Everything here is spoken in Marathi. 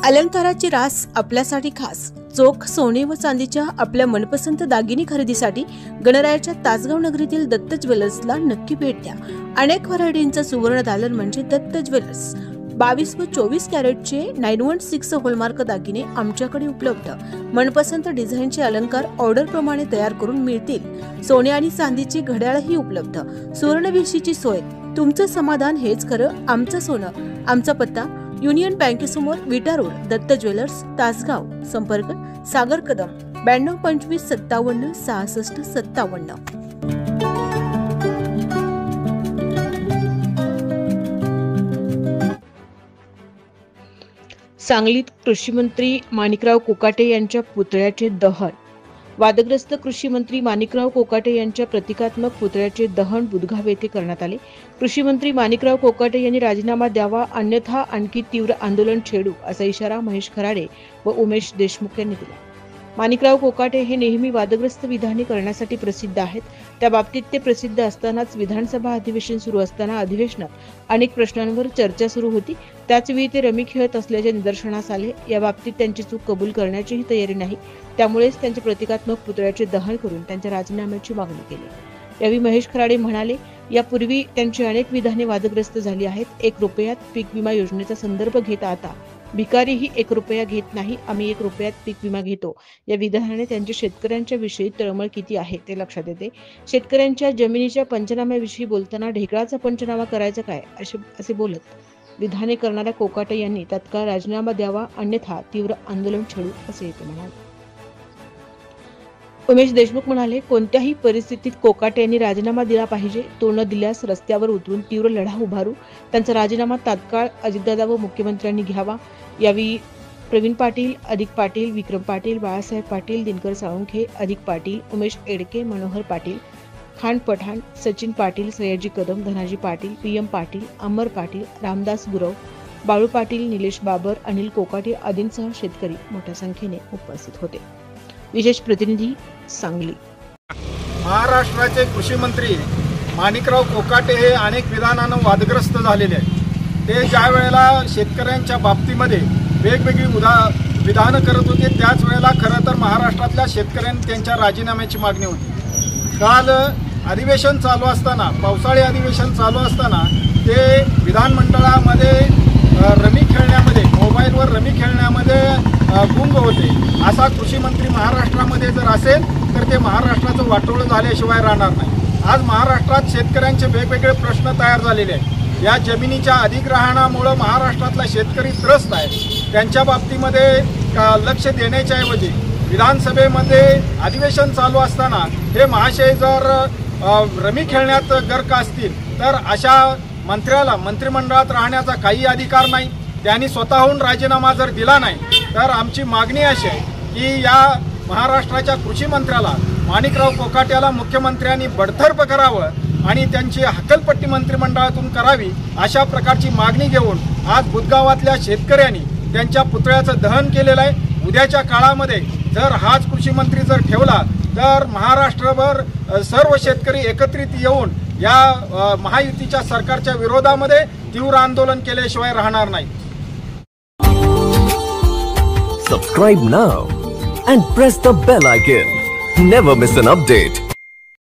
अलंकाराची रास आपल्यासाठी खास चोख सोने व चांदीच्या आपल्या मनपसंत दागिने खरेदीसाठी गणरायाच्या तासगाव नगरीतील दत्त ज्वेलर्सला नक्की भेट द्या। अनेक व्हरायटींचं सुवर्ण दालन म्हणजे दत्त ज्वेलर्स। 22 व 24 कॅरेटचे 916 हॉलमार्क दागिने आमच्याकडे उपलब्ध। मनपसंत डिझाईनचे अलंकार ऑर्डर प्रमाणे तयार करून मिळतील। सोने आणि चांदीची घड्याळही उपलब्ध। सुवर्णवेशीची सोय। तुमचं समाधान हेच खरं आमचं सोनं। आमचा पत्ता युनियन बँकेसमोर विटा रोड, दत्त ज्वेलर्स, तासगाव। संपर्क सागर कदम 92 25 57 66 57। सांगलीत कृषी मंत्री माणिकराव कोकाटे यांच्या पुतळ्याचे दहन। वादग्रस्त कृषी मंत्री माणिकराव कोकाटे यांच्या प्रतिकात्मक पुतळ्याचे दहन बुधगाव येथे करण्यात आले। कृषी मंत्री माणिकराव कोकाटे यांनी राजीनामा द्यावा, अन्यथा आणखी तीव्र आंदोलन छेडू असा इशारा महेश खराडे व उमेश देशमुख यांनी दिला। माणिकराव कोकाटे हे नेहमी वादग्रस्त विधाने करण्यासाठी प्रसिद्ध आहेत। त्या बाबतीत ते प्रसिद्ध असतानाच विधानसभा अधिवेशन सुरू असताना अधिवेशनात अनेक प्रश्नांवर चर्चा सुरू होती। त्याचवेळी ते रमी खेळत असल्याचे निदर्शनास आले। या बाबतीत त्यांची चूक कबूल करण्याचीही तयारी नाही। त्यामुळेच त्यांच्या प्रतिकात्मक पुतळ्याचे दहन करून त्यांच्या राजीनाम्याची मागणी केली। यावेळी महेश खराडे म्हणाले, यापूर्वी त्यांची अनेक विधाने वादग्रस्त झाली आहेत। 1 रुपयात पीक विमा योजनेचा संदर्भ घेता आता भिकारीही 1 रुपया घेत नाही, आम्ही 1 रुपयात पीक विमा घेतो। या विधानाने त्यांच्या शेतकऱ्यांच्या विषयी तळमळ किती आहे ते लक्षात येते। शेतकऱ्यांच्या जमिनीच्या पंचनाम्याविषयी बोलताना ढेकळाचा पंचनामा करायचा काय असे बोलत विधाने करणाऱ्या कोकाटे यांनी तत्काळ राजीनामा द्यावा, अन्यथा तीव्र आंदोलन छेडू असे ते म्हणाले। उमेश देशमुख म्हणाले, कोणत्याही परिस्थितीत कोकाटे यांनी राजीनामा दिला पाहिजे। तो न दिल्यास रस्त्यावर उतरून तीव्र लढा उभारू। त्यांचा राजीनामा तात्काळ अजितदादा व मुख्यमंत्र्यांनी घ्यावा। यावेळी प्रवीण पाटील, अधिक पाटील, विक्रम पाटील, बाळासाहेब पाटील, दिनकर साळुंखे, अधिक पाटील, उमेश एडके, मनोहर पाटील, खान पठाण, सचिन पाटील, सयाजी कदम, धनाजी पाटील, PM पाटील, अमर पाटील, रामदास गुरव, बाळू पाटील, निलेश बाबर, अनिल कोकाटे आदींसह शेतकरी मोठ्या संख्येने उपस्थित होते। विशेष प्रतिनिधी सांगली। महाराष्ट्राचे कृषी मंत्री माणिकराव कोकाटे हे अनेक विधानानं वादग्रस्त झालेले आहेत। ते ज्या वेळेला शेतकऱ्यांच्या बाबतीमध्ये वेगवेगळी विधानं करत होते, त्याच वेळेला खरं तर महाराष्ट्रातल्या शेतकऱ्यांनी त्यांच्या राजीनाम्याची मागणी होती। काल अधिवेशन चालू असताना, पावसाळी अधिवेशन चालू असताना ते विधानमंडळामध्ये रमी खेळण्यामध्ये, मोबाईलवर रमी खेळण्यामध्ये गुंग होते। असा कृषी मंत्री महाराष्ट्रामध्ये जर असेल तर ते महाराष्ट्राचं वाटोळं झाल्याशिवाय राहणार नाही। आज महाराष्ट्रात शेतकऱ्यांचे वेगवेगळे प्रश्न तयार झालेले आहेत। या जमिनीच्या अधिग्रहणामुळे महाराष्ट्रातला शेतकरी त्रस्त आहे। त्यांच्या बाबतीमध्ये लक्ष देण्याच्या ऐवजी विधानसभेमध्ये अधिवेशन चालू असताना हे महाशय जर रमी खेळण्यात गर्क असतील तर अशा मंत्र्याला मंत्रिमंडळात राहण्याचा काही अधिकार नाही। त्यांनी स्वतःहून राजीनामा जर दिला नाही तर आमची मागणी अशी आहे की या महाराष्ट्राच्या कृषी मंत्र्याला माणिकराव कोकाट्याला मुख्यमंत्र्यांनी बडतर्फ करावं आणि त्यांची हकलपट्टी मंत्रिमंडळातून करावी, अशा प्रकारची मागणी घेऊन आज बुधगावातल्या शेतकऱ्यांनी त्यांच्या पुतळ्याचं दहन केलेलं आहे। उद्याच्या काळामध्ये जर हाच कृषी मंत्री जर ठेवला तर महाराष्ट्रभर सर्व शेतकरी एकत्रित येऊन या महायुतीच्या सरकारच्या विरोधामध्ये तीव्र आंदोलन केल्याशिवाय राहणार नाही। Subscribe now and press the bell icon. Never miss an update.